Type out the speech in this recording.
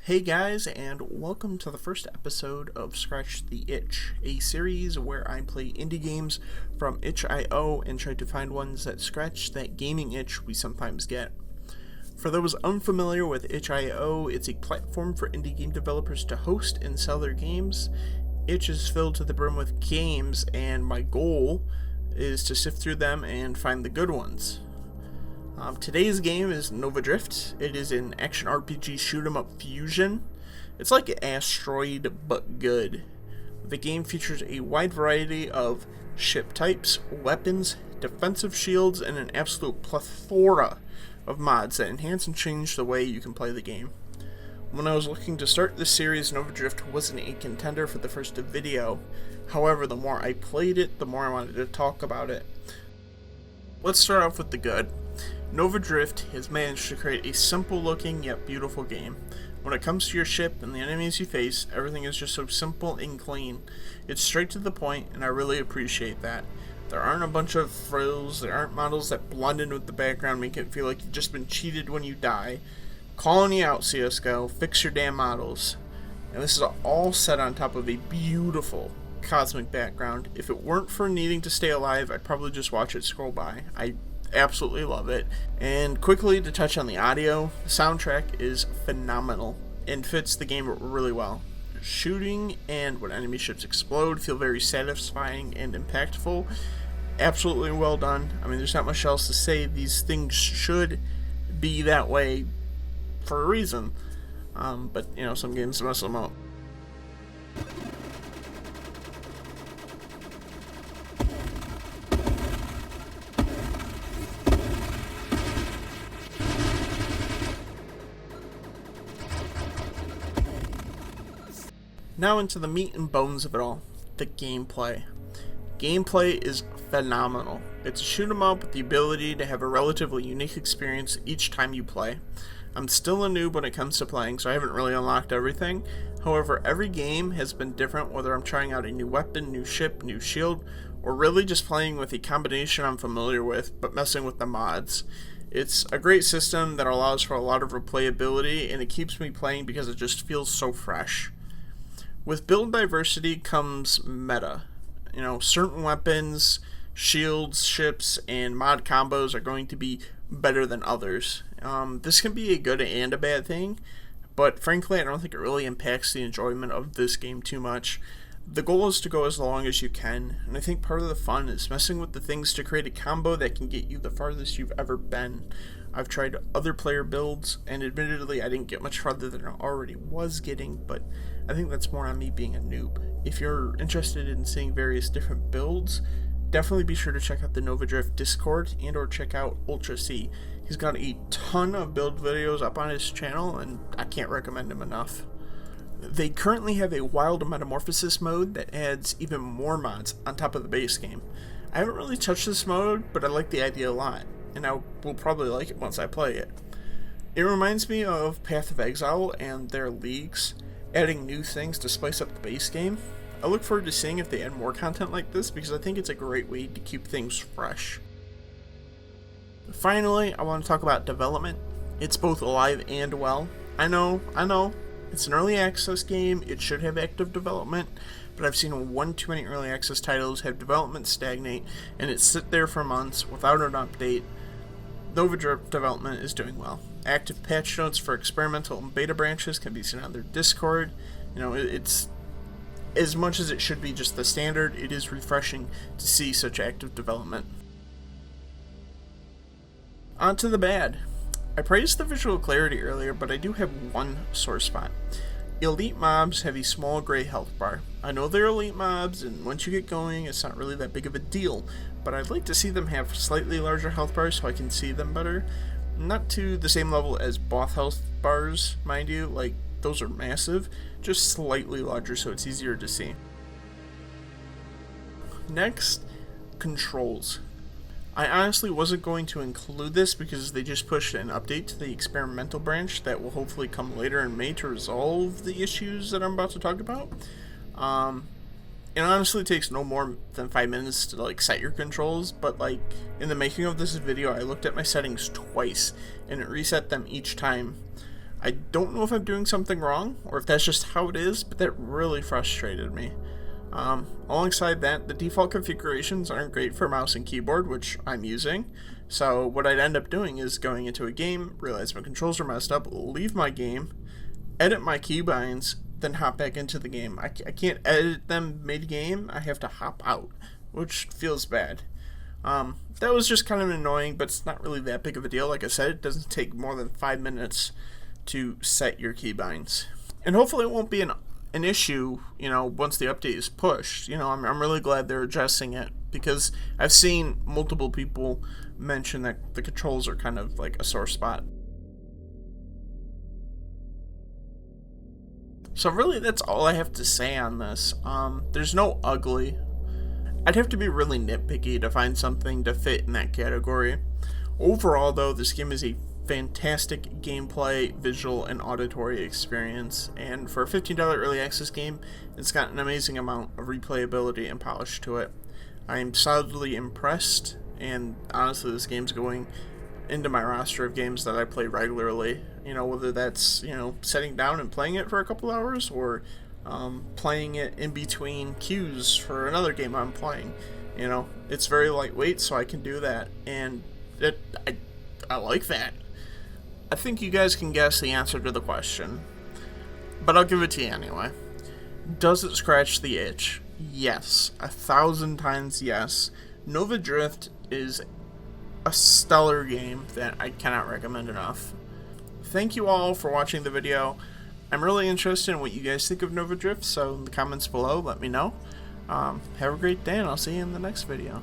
Hey guys, and welcome to the first episode of Scratch the Itch, a series where I play indie games from itch.io and try to find ones that scratch that gaming itch we sometimes get. For those unfamiliar with itch.io, it's a platform for indie game developers to host and sell their games. Itch is filled to the brim with games, and my goal is to sift through them and find the good ones. Today's game is Nova Drift. It is an action RPG shoot-'em-up fusion. It's like an Asteroid, but good. The game features a wide variety of ship types, weapons, defensive shields, and an absolute plethora of mods that enhance and change the way you can play the game. When I was looking to start this series, Nova Drift wasn't a contender for the first video. However, the more I played it, the more I wanted to talk about it. Let's start off with the good. Nova Drift has managed to create a simple looking yet beautiful game. When it comes to your ship and the enemies you face, everything is just so simple and clean. It's straight to the point, and I really appreciate that. There aren't a bunch of frills, there aren't models that blend in with the background, make it feel like you've just been cheated when you die. Calling you out, CSGO, fix your damn models. And this is all set on top of a beautiful cosmic background. If it weren't for needing to stay alive, I'd probably just watch it scroll by. I absolutely love it. And quickly to touch on the audio, the soundtrack is phenomenal and fits the game really well. Shooting and when enemy ships explode feel very satisfying and impactful. Absolutely well done. I mean, there's not much else to say. These things should be that way for a reason. But you know, some games mess them up. Now into the meat and bones of it all, the gameplay. Gameplay is phenomenal. It's a shoot 'em up with the ability to have a relatively unique experience each time you play. I'm still a noob when it comes to playing, so I haven't really unlocked everything. However, every game has been different, whether I'm trying out a new weapon, new ship, new shield, or really just playing with a combination I'm familiar with, but messing with the mods. It's a great system that allows for a lot of replayability, and it keeps me playing because it just feels so fresh. With build diversity comes meta. You know, certain weapons, shields, ships, and mod combos are going to be better than others. This can be a good and a bad thing, but frankly, I don't think it really impacts the enjoyment of this game too much. The goal is to go as long as you can, and I think part of the fun is messing with the things to create a combo that can get you the farthest you've ever been. I've tried other player builds, and admittedly I didn't get much farther than I already was getting, but I think that's more on me being a noob. If you're interested in seeing various different builds, definitely be sure to check out the Nova Drift Discord and or check out Ultra C. He's got a ton of build videos up on his channel, and I can't recommend him enough. They currently have a wild metamorphosis mode that adds even more mods on top of the base game. I haven't really touched this mode, but I like the idea a lot, and I will probably like it once I play it. It reminds me of Path of Exile and their leagues, adding new things to spice up the base game. I look forward to seeing if they add more content like this because I think it's a great way to keep things fresh. Finally, I want to talk about development. It's both alive and well. I know, it's an early access game, it should have active development, but I've seen one too many early access titles have development stagnate and it sit there for months without an update. Nova Drift development is doing well. Active patch notes for experimental and beta branches can be seen on their Discord. You know, it's as much as it should be just the standard, it is refreshing to see such active development. On to the bad. I praised the visual clarity earlier, but I do have one sore spot. Elite mobs have a small gray health bar. I know they're elite mobs, and once you get going, it's not really that big of a deal, but I'd like to see them have slightly larger health bars so I can see them better. Not to the same level as both health bars, mind you, like those are massive, just slightly larger so it's easier to see. Next, controls. I honestly wasn't going to include this because they just pushed an update to the experimental branch that will hopefully come later in May to resolve the issues that I'm about to talk about. It honestly takes no more than 5 minutes to like set your controls, but like in the making of this video I looked at my settings twice and it reset them each time. I don't know if I'm doing something wrong or if that's just how it is, but that really frustrated me. Alongside that, the default configurations aren't great for mouse and keyboard, which I'm using. So what I'd end up doing is going into a game, realize my controls are messed up, leave my game, edit my keybinds, then hop back into the game. I can't edit them mid-game. I have to hop out, which feels bad. That was just kind of annoying, but it's not really that big of a deal. Like I said, it doesn't take more than 5 minutes to set your keybinds. And hopefully it won't be an issue, once the update is pushed. I'm really glad they're addressing it, because I've seen multiple people mention that the controls are kind of like a sore spot. So really, that's all I have to say on this. There's no ugly. I'd have to be really nitpicky to find something to fit in that category. Overall, though, this game is a fantastic gameplay, visual, and auditory experience, and for a $15 early access game, it's got an amazing amount of replayability and polish to it. I am solidly impressed, and honestly, this game's going into my roster of games that I play regularly, whether that's, sitting down and playing it for a couple hours, or playing it in between queues for another game I'm playing. It's very lightweight, so I can do that, and I like that. I think you guys can guess the answer to the question, but I'll give it to you anyway. Does it scratch the itch? Yes. 1,000 times yes. Nova Drift is a stellar game that I cannot recommend enough. Thank you all for watching the video. I'm really interested in what you guys think of Nova Drift, so in the comments below, let me know. Have a great day, and I'll see you in the next video.